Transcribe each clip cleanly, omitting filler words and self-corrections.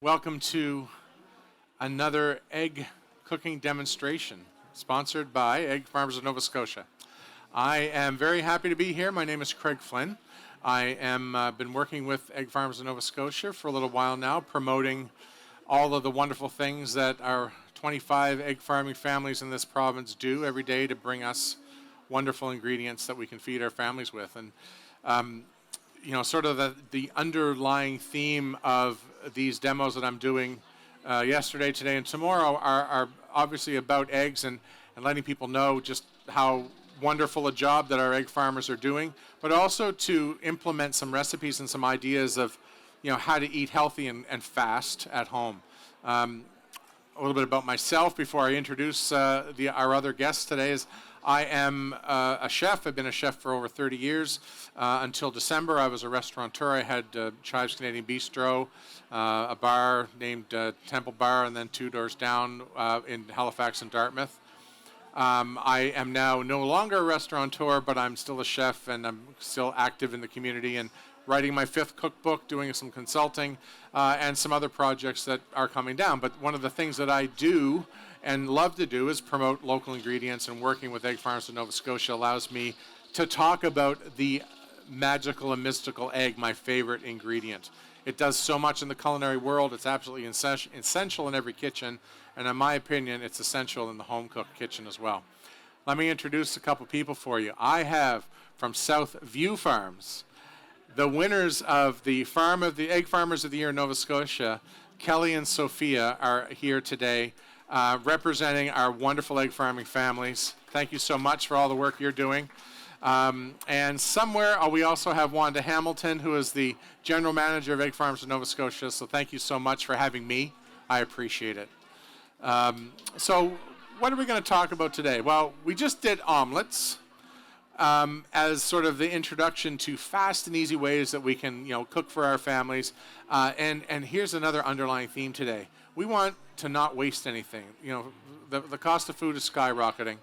Welcome to another egg cooking demonstration sponsored by Egg Farmers of Nova Scotia. I am very happy to be here. My name is Craig Flynn. I am been working with Egg Farmers of Nova Scotia for a little while now, promoting all of the wonderful things that our 25 egg farming families in this province do every day to bring us wonderful ingredients that we can feed our families with. And sort of the underlying theme of these demos that I'm doing yesterday, today, and tomorrow are obviously about eggs and letting people know just how wonderful a job that our egg farmers are doing, but also to implement some recipes and some ideas of how to eat healthy and fast at home. A little bit about myself before I introduce our other guests today is I am a chef. I've been a chef for over 30 years. Until December, I was a restaurateur. I had Chives Canadian Bistro, a bar named Temple Bar, and then two doors down in Halifax and Dartmouth. I am now no longer a restaurateur, but I'm still a chef, and I'm still active in the community and writing my 5th cookbook, doing some consulting, and some other projects that are coming down. But one of the things that I do and love to do is promote local ingredients, and working with Egg Farmers of Nova Scotia allows me to talk about the magical and mystical egg, my favorite ingredient. It does so much in the culinary world. It's absolutely essential in every kitchen, and in my opinion, it's essential in the home-cooked kitchen as well. Let me introduce a couple people for you. I have from South View Farms, the winners of the Egg Farmers of the Year in Nova Scotia. Kelly and Sophia are here today representing our wonderful egg farming families. Thank you so much for all the work you're doing. And somewhere we also have Wanda Hamilton, who is the General Manager of Egg Farmers of Nova Scotia. So thank you so much for having me. I appreciate it. So what are we going to talk about today? Well, we just did omelets as sort of the introduction to fast and easy ways that we can cook for our families. And here's another underlying theme today. We want to not waste anything. The cost of food is skyrocketing.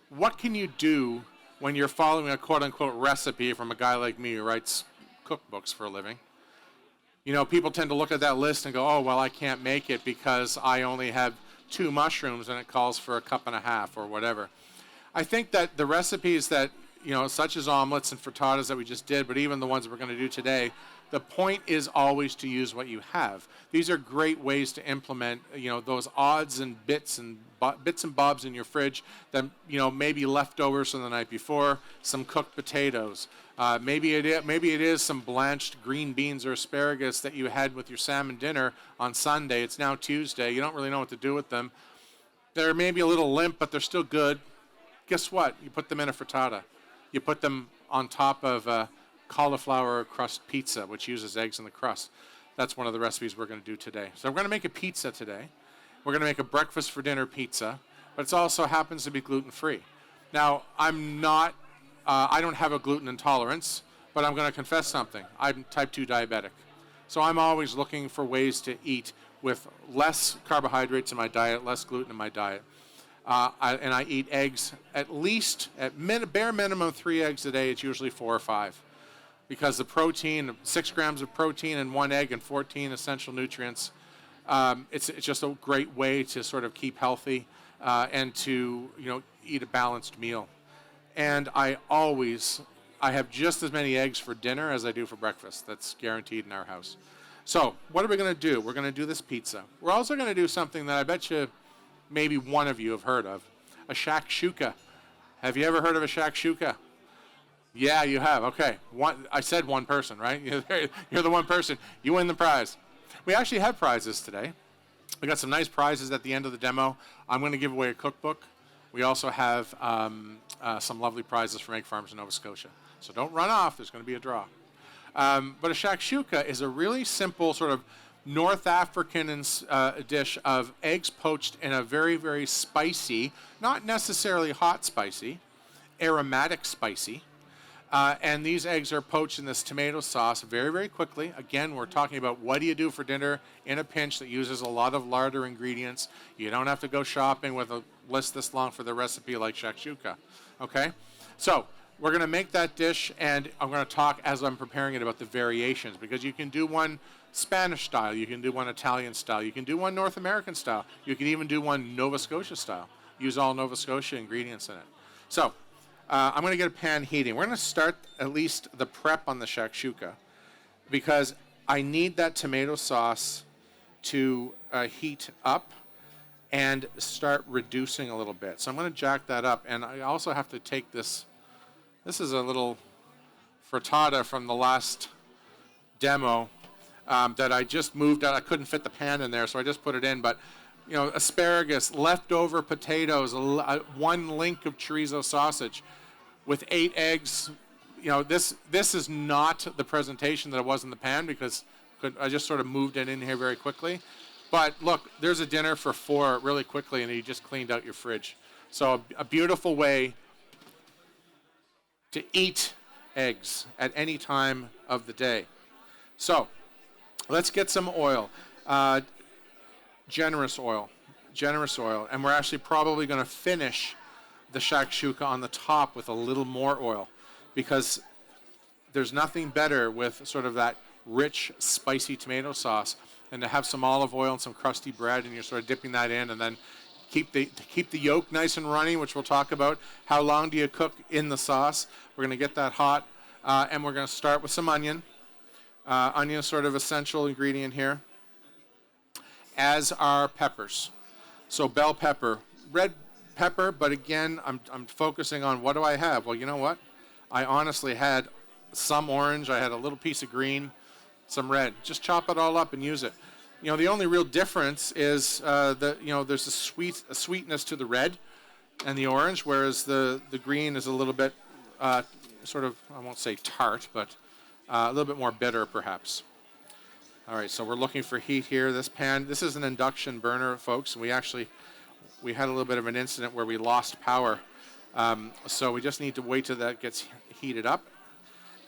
What can you do when you're following a quote-unquote recipe from a guy like me who writes cookbooks for a living? People tend to look at that list and go, oh, well, I can't make it because I only have 2 mushrooms and it calls for a cup and a half or whatever. I think that the recipes that, such as omelets and frittatas that we just did, but even the ones that we're going to do today, the point is always to use what you have. These are great ways to implement, those odds and bits and bobs in your fridge that, maybe leftovers from the night before, some cooked potatoes. Maybe it is some blanched green beans or asparagus that you had with your salmon dinner on Sunday. It's now Tuesday. You don't really know what to do with them. They're maybe a little limp, but they're still good. Guess what? You put them in a frittata. You put them on top of a cauliflower crust pizza, which uses eggs in the crust. That's one of the recipes we're going to do today. So we're going to make a pizza today. We're going to make a breakfast for dinner pizza, but it also happens to be gluten-free. Now, I don't have a gluten intolerance, but I'm going to confess something. I'm type 2 diabetic. So I'm always looking for ways to eat with less carbohydrates in my diet, less gluten in my diet. I eat eggs at least, bare minimum 3 eggs a day. It's usually 4 or 5. Because the protein, 6 grams of protein in 1 egg and 14 essential nutrients, it's just a great way to sort of keep healthy and to eat a balanced meal. And I have just as many eggs for dinner as I do for breakfast. That's guaranteed in our house. So what are we going to do? We're going to do this pizza. We're also going to do something that I bet you maybe one of you have heard of, a shakshuka. Have you ever heard of a shakshuka? Yeah, you have. Okay. I said one person, right? You're the one person. You win the prize. We actually have prizes today. We got some nice prizes at the end of the demo. I'm going to give away a cookbook. We also have some lovely prizes from Egg Farmers in Nova Scotia. So don't run off. There's going to be a draw. But a shakshuka is a really simple sort of North African dish of eggs poached in a very, very spicy, not necessarily hot spicy, aromatic spicy. And these eggs are poached in this tomato sauce very, very quickly. Again, we're talking about what do you do for dinner in a pinch that uses a lot of larder ingredients. You don't have to go shopping with a list this long for the recipe like shakshuka. Okay? So we're going to make that dish, and I'm going to talk as I'm preparing it about the variations, because you can do one Spanish style, you can do one Italian style, you can do one North American style, you can even do one Nova Scotia style. Use all Nova Scotia ingredients in it. So I'm going to get a pan heating. We're going to start at least the prep on the shakshuka, because I need that tomato sauce to heat up and start reducing a little bit. So I'm going to jack that up, and I also have to take this. This is a little frittata from the last demo that I just moved out. I couldn't fit the pan in there, so I just put it in. But, you know, asparagus, leftover potatoes, one link of chorizo sausage with 8 eggs. You know, this is not the presentation that it was in the pan, because I just sort of moved it in here very quickly. But look, there's a dinner for 4 really quickly, and you just cleaned out your fridge. So a beautiful way to eat eggs at any time of the day. So let's get some oil, generous oil, and we're actually probably going to finish the shakshuka on the top with a little more oil, because there's nothing better with sort of that rich, spicy tomato sauce than to have some olive oil and some crusty bread, and you're sort of dipping that in, and then keep the yolk nice and runny, which we'll talk about. How long do you cook in the sauce? We're going to get that hot, and we're going to start with some onion. Onion is sort of essential ingredient here, as are peppers. So bell pepper, red pepper, but again, I'm focusing on what do I have? Well, you know what? I honestly had some orange, I had a little piece of green, some red. Just chop it all up and use it. You know, the only real difference is there's a sweetness to the red and the orange, whereas the green is a little bit sort of, I won't say tart, but a little bit more bitter perhaps. All right, so we're looking for heat here. This pan, this is an induction burner, folks. We had a little bit of an incident where we lost power, so we just need to wait till that gets heated up.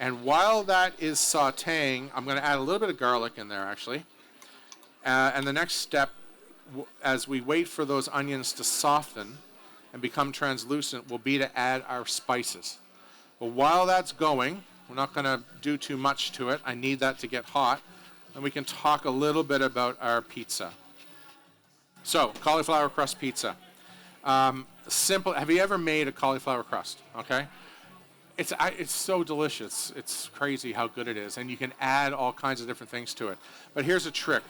And while that is sautéing, I'm going to add a little bit of garlic in there, actually. And the next step, as we wait for those onions to soften and become translucent, will be to add our spices. But while that's going, we're not going to do too much to it. I need that to get hot. And we can talk a little bit about our pizza. So, cauliflower crust pizza. Simple. Have you ever made a cauliflower crust? Okay. It's so delicious. It's crazy how good it is, and you can add all kinds of different things to it. But here's a trick.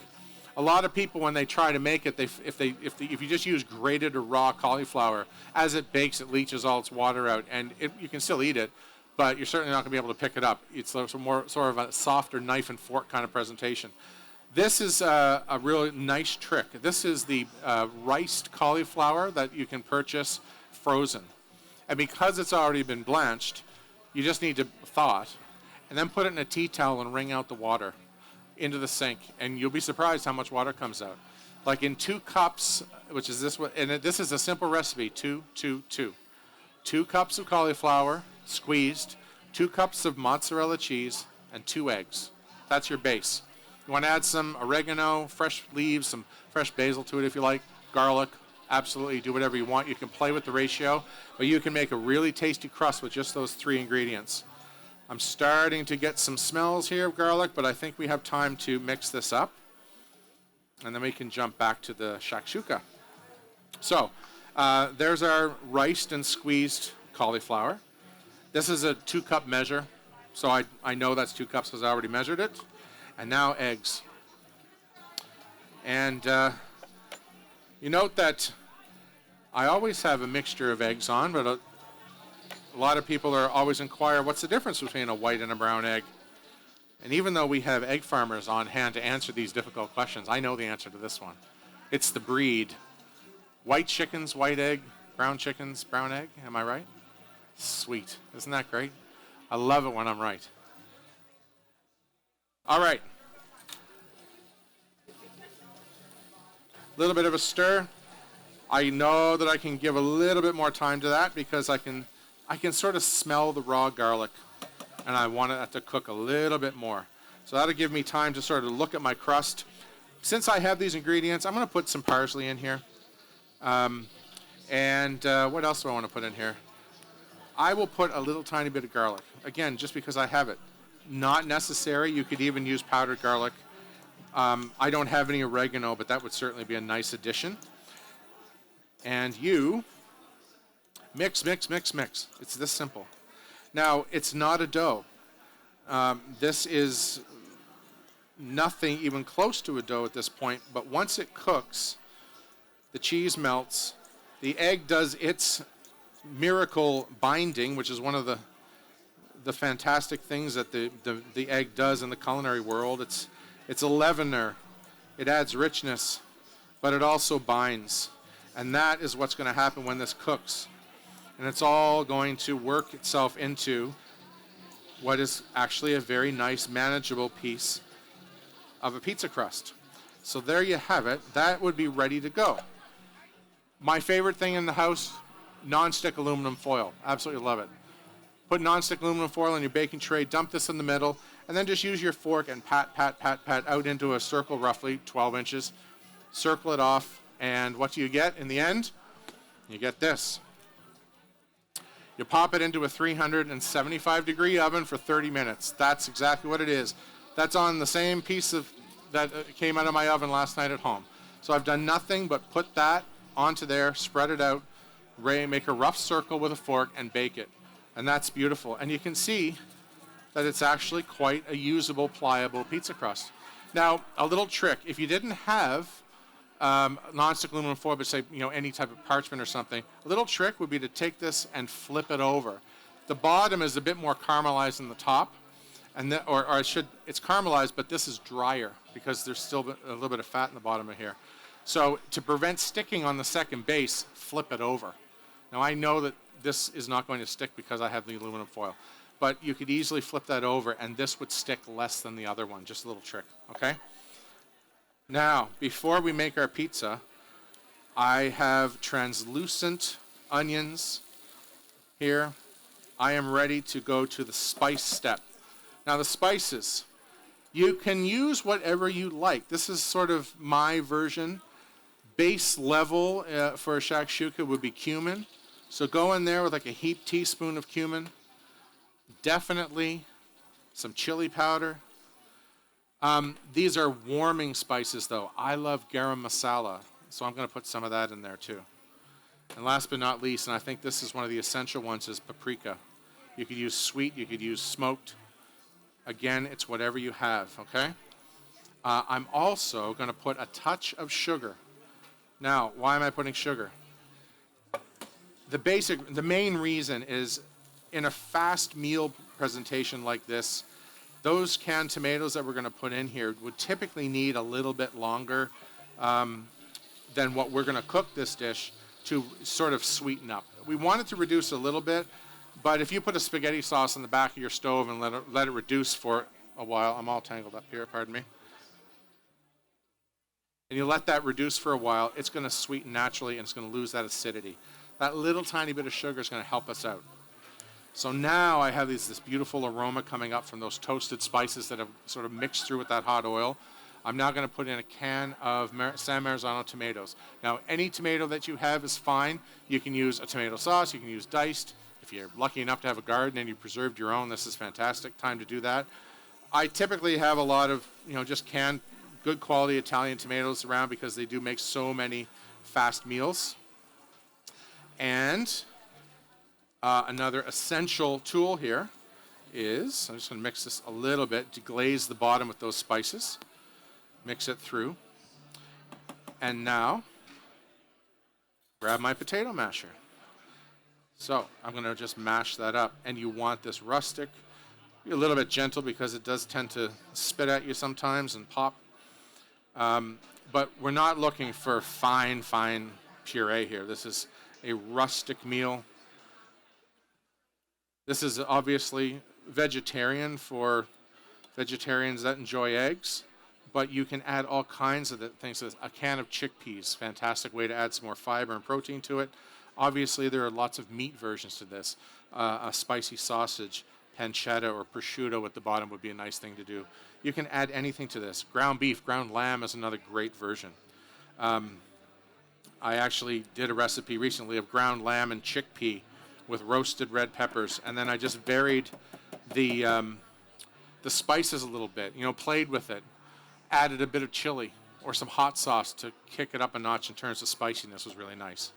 A lot of people, when they try to make it, if you just use grated or raw cauliflower, as it bakes, it leaches all its water out, and you can still eat it, but you're certainly not going to be able to pick it up. It's more sort of a softer knife and fork kind of presentation. This is a really nice trick. This is the riced cauliflower that you can purchase frozen, and because it's already been blanched, you just need to thaw it, and then put it in a tea towel and wring out the water into the sink, and you'll be surprised how much water comes out. Like in 2 cups, which is this one, and this is a simple recipe, 2, 2, 2. 2 cups of cauliflower, squeezed, 2 cups of mozzarella cheese, and 2 eggs. That's your base. You want to add some oregano, fresh leaves, some fresh basil to it if you like, garlic. Absolutely, do whatever you want. You can play with the ratio, but you can make a really tasty crust with just those 3 ingredients. I'm starting to get some smells here of garlic, but I think we have time to mix this up, and then we can jump back to the shakshuka. So there's our riced and squeezed cauliflower. This is a 2-cup measure, so I know that's 2 cups because I already measured it. And now eggs. And you note that I always have a mixture of eggs on, but a lot of people are always inquire, what's the difference between a white and a brown egg? And even though we have egg farmers on hand to answer these difficult questions, I know the answer to this one. It's the breed. White chickens, white egg. Brown chickens, brown egg. Am I right? Sweet. Isn't that great? I love it when I'm right. All right. A little bit of a stir. I know that I can give a little bit more time to that because I can sort of smell the raw garlic, and I want it to cook a little bit more. So that'll give me time to sort of look at my crust. Since I have these ingredients, I'm going to put some parsley in here. And what else do I want to put in here? I will put a little tiny bit of garlic. Again, just because I have it. Not necessary. You could even use powdered garlic. I don't have any oregano, but that would certainly be a nice addition. And you mix, mix, mix, mix. It's this simple. Now, it's not a dough. This is nothing even close to a dough at this point, but once it cooks, the cheese melts, the egg does its miracle binding, which is one of the fantastic things that the egg does in the culinary world. It's a leavener. It adds richness, but it also binds. And that is what's going to happen when this cooks. And it's all going to work itself into what is actually a very nice, manageable piece of a pizza crust. So there you have it. That would be ready to go. My favorite thing in the house, non-stick aluminum foil. Absolutely love it. Put non-stick aluminum foil on your baking tray, dump this in the middle, and then just use your fork and pat, pat, pat, pat out into a circle roughly 12 inches. Circle it off, and what do you get in the end? You get this. You pop it into a 375 degree oven for 30 minutes. That's exactly what it is. That's on the same piece of that came out of my oven last night at home. So I've done nothing but put that onto there, spread it out, make a rough circle with a fork, and bake it. And that's beautiful. And you can see that it's actually quite a usable, pliable pizza crust. Now, a little trick. If you didn't have non-stick aluminum foil, but say, any type of parchment or something, a little trick would be to take this and flip it over. The bottom is a bit more caramelized than the top, and it's caramelized, but this is drier because there's still a little bit of fat in the bottom of here. So to prevent sticking on the second base, flip it over. Now I know that this is not going to stick because I have the aluminum foil, but you could easily flip that over and this would stick less than the other one. Just a little trick, okay? Now, before we make our pizza, I have translucent onions here. I am ready to go to the spice step. Now, the spices, you can use whatever you like. This is sort of my version. Base level for a shakshuka would be cumin. So go in there with like a heaped teaspoon of cumin. Definitely some chili powder. These are warming spices, though. I love garam masala, so I'm going to put some of that in there, too. And last but not least, and I think this is one of the essential ones, is paprika. You could use sweet, you could use smoked. Again, it's whatever you have, okay? I'm also going to put a touch of sugar. Now, why am I putting sugar? The main reason is in a fast meal presentation like this, those canned tomatoes that we're going to put in here would typically need a little bit longer than what we're going to cook this dish to sort of sweeten up. We want it to reduce a little bit, but if you put a spaghetti sauce on the back of your stove and let it reduce for a while, I'm all tangled up here, pardon me, and you let that reduce for a while, it's going to sweeten naturally and it's going to lose that acidity. That little tiny bit of sugar is going to help us out. So now I have this beautiful aroma coming up from those toasted spices that have sort of mixed through with that hot oil. I'm now going to put in a can of San Marzano tomatoes. Now, any tomato that you have is fine. You can use a tomato sauce. You can use diced. If you're lucky enough to have a garden and you preserved your own, this is fantastic time to do that. I typically have a lot of, just canned, good quality Italian tomatoes around because they do make so many fast meals. And another essential tool here is, I'm just going to mix this a little bit to glaze the bottom with those spices. Mix it through. And now, grab my potato masher. So I'm going to just mash that up. And you want this rustic, be a little bit gentle because it does tend to spit at you sometimes and pop. But we're not looking for fine puree here. This is a rustic meal. This is obviously vegetarian for vegetarians that enjoy eggs, but you can add all kinds of things. A can of chickpeas, fantastic way to add some more fiber and protein to it. Obviously, there are lots of meat versions to this. A spicy sausage, pancetta or prosciutto at the bottom would be a nice thing to do. You can add anything to this. Ground beef, ground lamb is another great version. I actually did a recipe recently of ground lamb and chickpea with roasted red peppers, and then I just varied the spices a little bit, played with it, added a bit of chili or some hot sauce to kick it up a notch in terms of spiciness. Was really nice.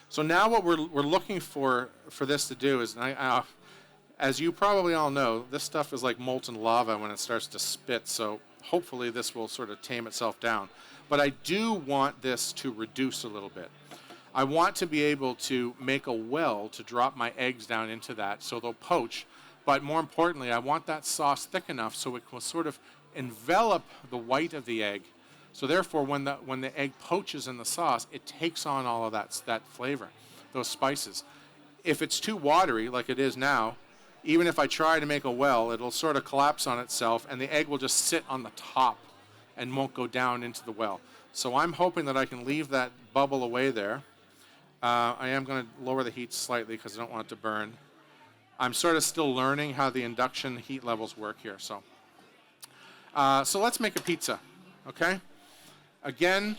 So now what we're looking for this to do is, as you probably all know, this stuff is like molten lava when it starts to spit, so hopefully this will sort of tame itself down. But I do want this to reduce a little bit. I want to be able to make a well to drop my eggs down into that so they'll poach. But more importantly, I want that sauce thick enough so it will sort of envelop the white of the egg. So therefore, when the egg poaches in the sauce, it takes on all of that flavor, those spices. If it's too watery, like it is now, even if I try to make a well, it'll sort of collapse on itself, and the egg will just sit on the top and won't go down into the well. So I'm hoping that I can leave that bubble away there. I am going to lower the heat slightly because I don't want it to burn. I'm sort of still learning how the induction heat levels work here. So let's make a pizza, okay? Again,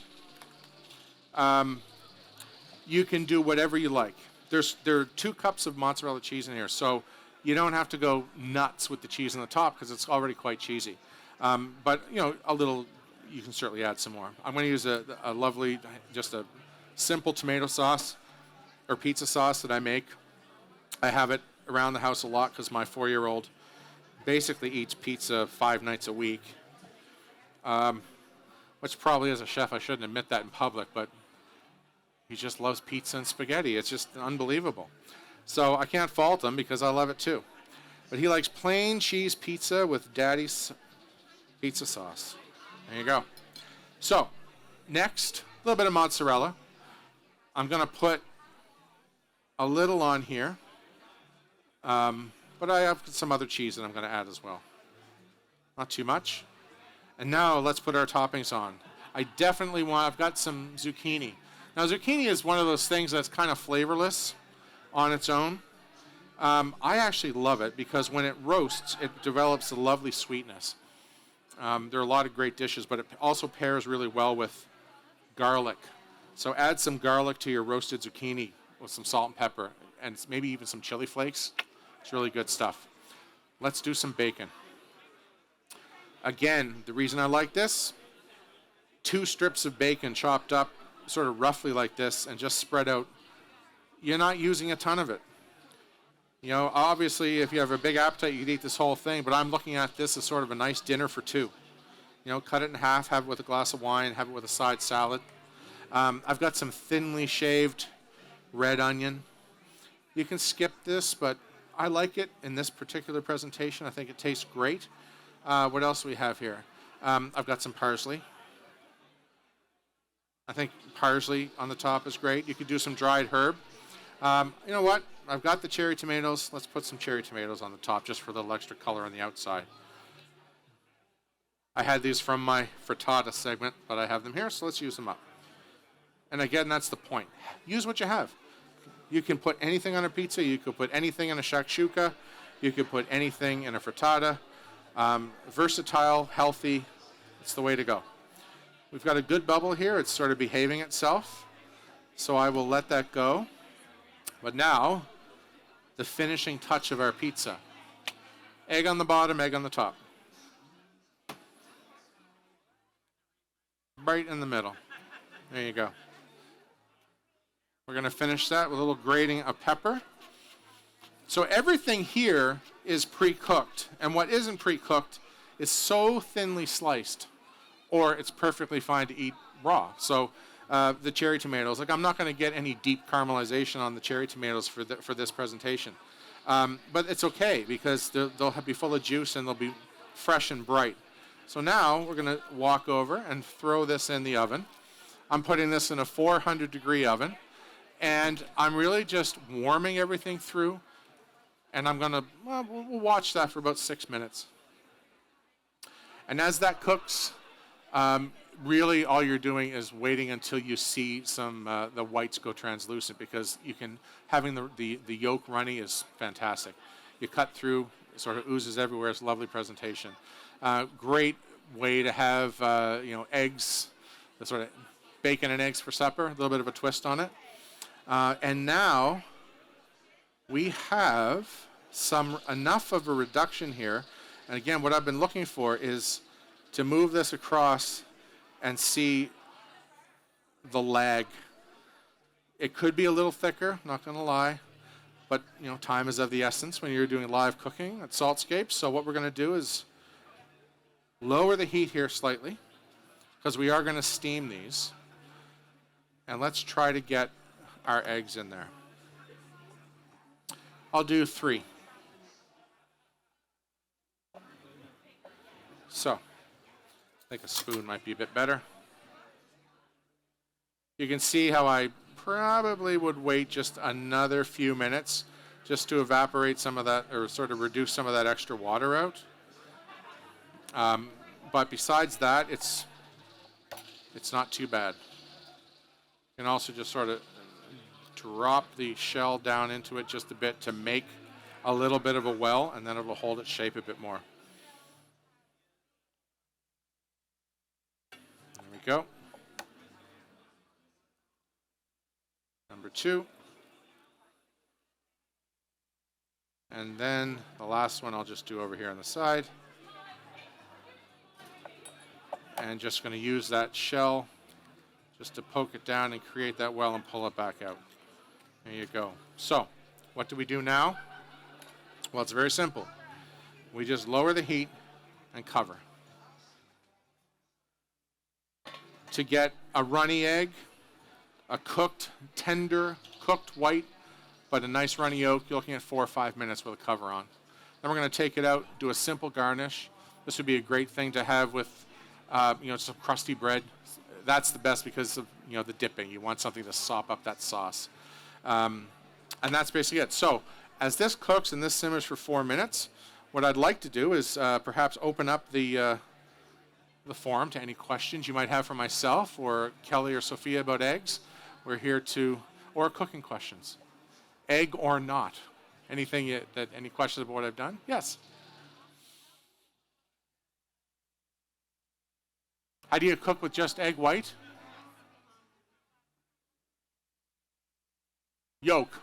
you can do whatever you like. There are 2 cups of mozzarella cheese in here, so you don't have to go nuts with the cheese on the top because it's already quite cheesy. But a little, you can certainly add some more. I'm going to use a lovely, just a simple tomato sauce or pizza sauce that I make. I have it around the house a lot because my 4-year-old basically eats pizza 5 nights a week. Which probably as a chef I shouldn't admit that in public, but he just loves pizza and spaghetti. It's just unbelievable. So I can't fault him because I love it too. But he likes plain cheese pizza with Daddy's pizza sauce. There you go. So next, a little bit of mozzarella. I'm going to put a little on here. But I have some other cheese that I'm going to add as well. Not too much. And now let's put our toppings on. I've got some zucchini. Now zucchini is one of those things that's kind of flavorless on its own. I actually love it because when it roasts, it develops a lovely sweetness. There are a lot of great dishes, but it also pairs really well with garlic. So add some garlic to your roasted zucchini with some salt and pepper and maybe even some chili flakes. It's really good stuff. Let's do some bacon. Again, the reason I like this, 2 strips of bacon chopped up sort of roughly like this and just spread out. You're not using a ton of it. Obviously, if you have a big appetite, you could eat this whole thing, but I'm looking at this as sort of a nice dinner for 2. Cut it in half, have it with a glass of wine, have it with a side salad. I've got some thinly shaved red onion. You can skip this, but I like it in this particular presentation. I think it tastes great. What else do we have here? I've got some parsley. I think parsley on the top is great. You could do some dried herb. You know what? I've got the cherry tomatoes. Let's put some cherry tomatoes on the top just for a little extra color on the outside. I had these from my frittata segment, but I have them here, so let's use them up. And again, that's the point. Use what you have. You can put anything on a pizza. You could put anything in a shakshuka. You could put anything in a frittata. Versatile, healthy. It's the way to go. We've got a good bubble here. It's sort of behaving itself. So I will let that go. But now, the finishing touch of our pizza. Egg on the bottom, egg on the top. Right in the middle. There you go. We're going to finish that with a little grating of pepper. So everything here is pre-cooked. And what isn't pre-cooked is so thinly sliced, or it's perfectly fine to eat raw. So the cherry tomatoes, I'm not going to get any deep caramelization on the cherry tomatoes for this presentation. But it's okay because they'll be full of juice and they'll be fresh and bright. So now we're going to walk over and throw this in the oven. I'm putting this in a 400-degree oven. And I'm really just warming everything through. And I'm going to, we'll watch that for about 6 minutes. And as that cooks, really all you're doing is waiting until you see the whites go translucent, because having the yolk runny is fantastic. You cut through, it sort of oozes everywhere. It's a lovely presentation. Great way to have, eggs, the sort of bacon and eggs for supper, a little bit of a twist on it. And now we have enough of a reduction here. And again, what I've been looking for is to move this across and see the lag. It could be a little thicker, not going to lie, but time is of the essence when you're doing live cooking at Saltscapes. So what we're going to do is lower the heat here slightly, because we are going to steam these. And let's try to get our eggs in there. I'll do 3. So, I think a spoon might be a bit better. You can see how I probably would wait just another few minutes just to evaporate some of that, or sort of reduce some of that extra water out. But besides that, it's not too bad. You can also just sort of drop the shell down into it just a bit to make a little bit of a well, and then it'll hold its shape a bit more. There we go. Number 2. And then the last one I'll just do over here on the side. And just going to use that shell just to poke it down and create that well and pull it back out. There you go. So, what do we do now? Well, it's very simple. We just lower the heat and cover. To get a runny egg, a tender cooked white, but a nice runny yolk, you're looking at 4 or 5 minutes with a cover on. Then we're going to take it out, do a simple garnish. This would be a great thing to have with, some crusty bread. That's the best because of, the dipping. You want something to sop up that sauce. And that's basically it. So as this cooks and this simmers for 4 minutes, what I'd like to do is perhaps open up the forum to any questions you might have for myself or Kelly or Sophia about eggs. We're here or cooking questions. Egg or not. Any questions about what I've done? Yes. How do you cook with just egg white? Yolk.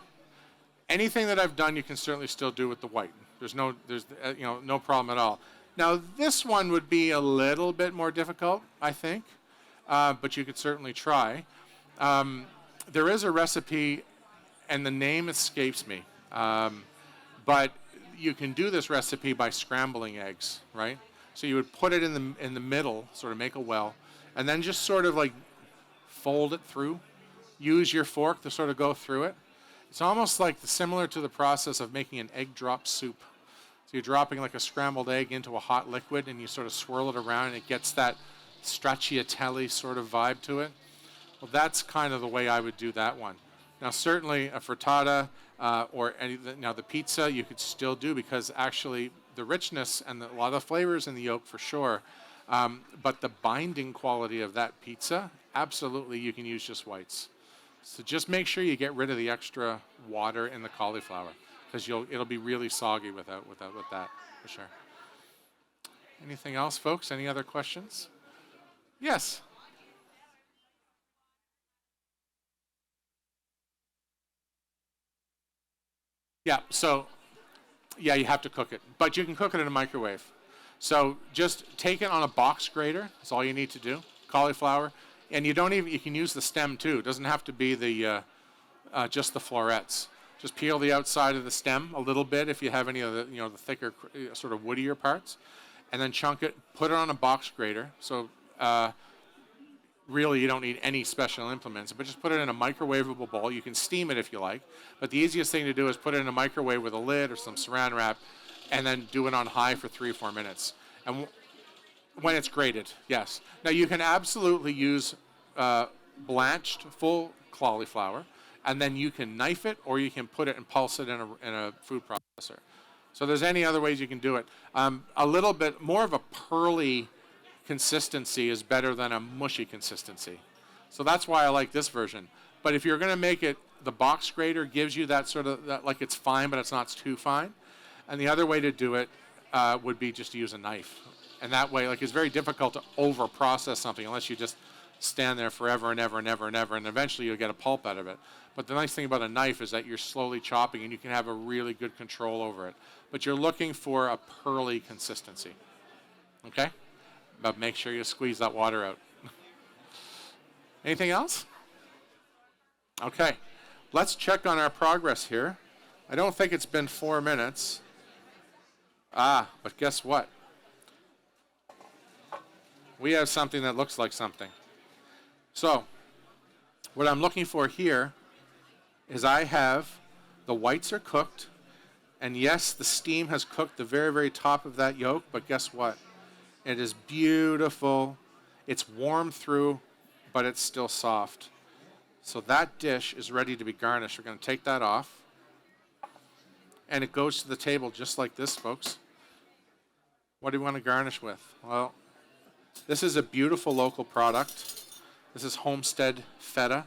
Anything that I've done, you can certainly still do with the white. There's no problem at all. Now, this one would be a little bit more difficult, I think, but you could certainly try. There is a recipe, and the name escapes me, but you can do this recipe by scrambling eggs, right? So you would put it in the middle, sort of make a well, and then just sort of like fold it through. Use your fork to sort of go through it. It's almost like similar to the process of making an egg drop soup. So you're dropping like a scrambled egg into a hot liquid, and you sort of swirl it around, and it gets that stracciatelle sort of vibe to it. Well, that's kind of the way I would do that one. Now, certainly a frittata the pizza you could still do, because actually the richness and a lot of flavors in the yolk for sure, but the binding quality of that pizza, absolutely you can use just whites. So just make sure you get rid of the extra water in the cauliflower, because it'll be really soggy with that for sure. Anything else, folks? Any other questions? Yes. Yeah, you have to cook it, but you can cook it in a microwave. So just take it on a box grater. That's all you need to do. Cauliflower, and you can use the stem too. It doesn't have to be just the florets. Just peel the outside of the stem a little bit if you have any of the thicker, sort of woodier parts, and then chunk it. Put it on a box grater. So really, you don't need any special implements, but just put it in a microwavable bowl. You can steam it if you like, but the easiest thing to do is put it in a microwave with a lid or some saran wrap, and then do it on high for 3 or 4 minutes. And when it's grated, yes. Now, you can absolutely use blanched full cauliflower, and then you can knife it, or you can put it and pulse it in a food processor. So there's any other ways you can do it. A little bit more of a pearly consistency is better than a mushy consistency. So that's why I like this version. But if you're going to make it, the box grater gives you that sort of, like it's fine, but it's not too fine. And the other way to do it would be just to use a knife. And that way, it's very difficult to over-process something unless you just stand there forever and ever and ever and ever, and eventually you'll get a pulp out of it. But the nice thing about a knife is that you're slowly chopping and you can have a really good control over it. But you're looking for a pearly consistency, okay? But make sure you squeeze that water out. Anything else? Okay, let's check on our progress here. I don't think it's been 4 minutes. But guess what? We have something that looks like something. So, what I'm looking for here is I have the whites are cooked, and yes, the steam has cooked the very, very top of that yolk, but guess what? It is beautiful. It's warm through, but it's still soft. So that dish is ready to be garnished. We're going to take that off. And it goes to the table just like this, folks. What do you want to garnish with? Well, this is a beautiful local product. This is Homestead Feta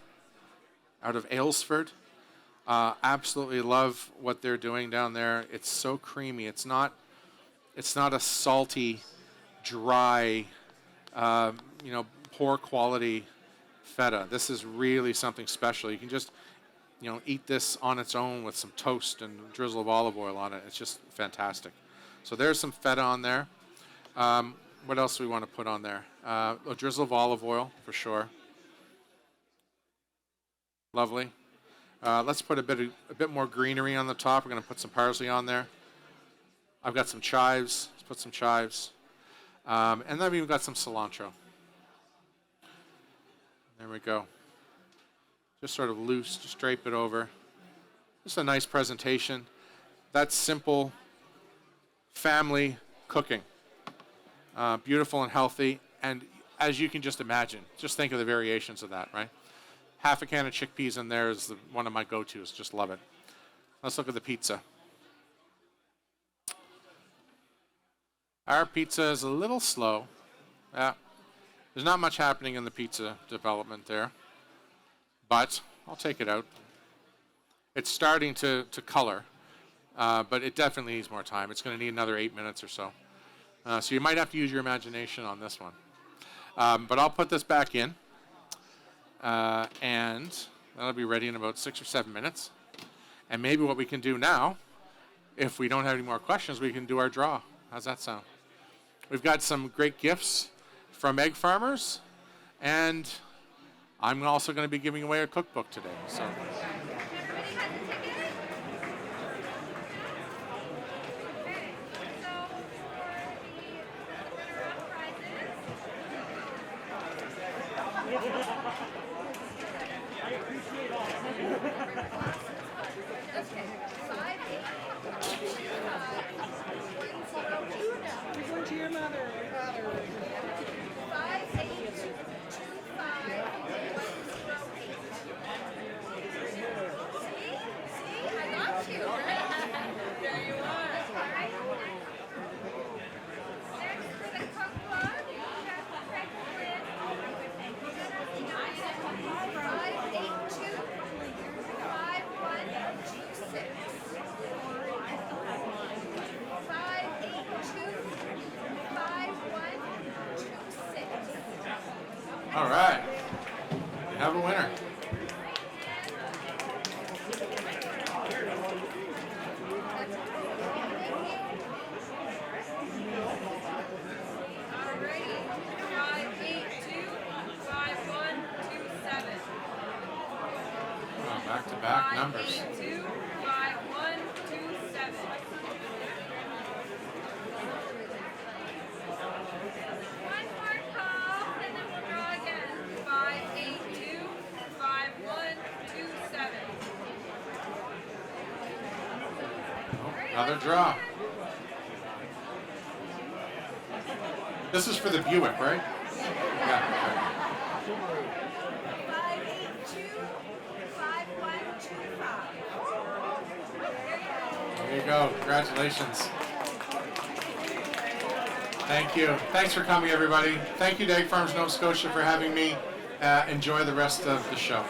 out of Aylesford. Absolutely love what they're doing down there. It's so creamy. It's not a salty, dry, poor quality feta. This is really something special. You can just, eat this on its own with some toast and a drizzle of olive oil on it. It's just fantastic. So there's some feta on there. What else do we want to put on there? A drizzle of olive oil for sure. Lovely. Let's put a bit more greenery on the top. We're going to put some parsley on there. I've got some chives. Let's put some chives. And then we've got some cilantro. There we go. Just sort of loose, just drape it over. Just a nice presentation. That's simple family cooking. Beautiful and healthy. And as you can just imagine, just think of the variations of that, right? Half a can of chickpeas in there is one of my go-tos. Just love it. Let's look at the pizza. Our pizza is a little slow. There's not much happening in the pizza development there, but I'll take it out. It's starting to color, but it definitely needs more time. It's going to need another 8 minutes or so. So you might have to use your imagination on this one. But I'll put this back in, and that'll be ready in about 6 or 7 minutes. And maybe what we can do now, if we don't have any more questions, we can do our draw. How's that sound? We've got some great gifts from egg farmers, and I'm also going to be giving away a cookbook today. So. All right, we have a winner. Back-to-back numbers. Another draw. This is for the Buick, right? Yeah. Okay. There you go. Congratulations. Thank you. Thanks for coming, everybody. Thank you to Egg Farms Nova Scotia for having me. Enjoy the rest of the show.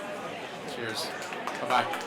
Cheers. Bye-bye.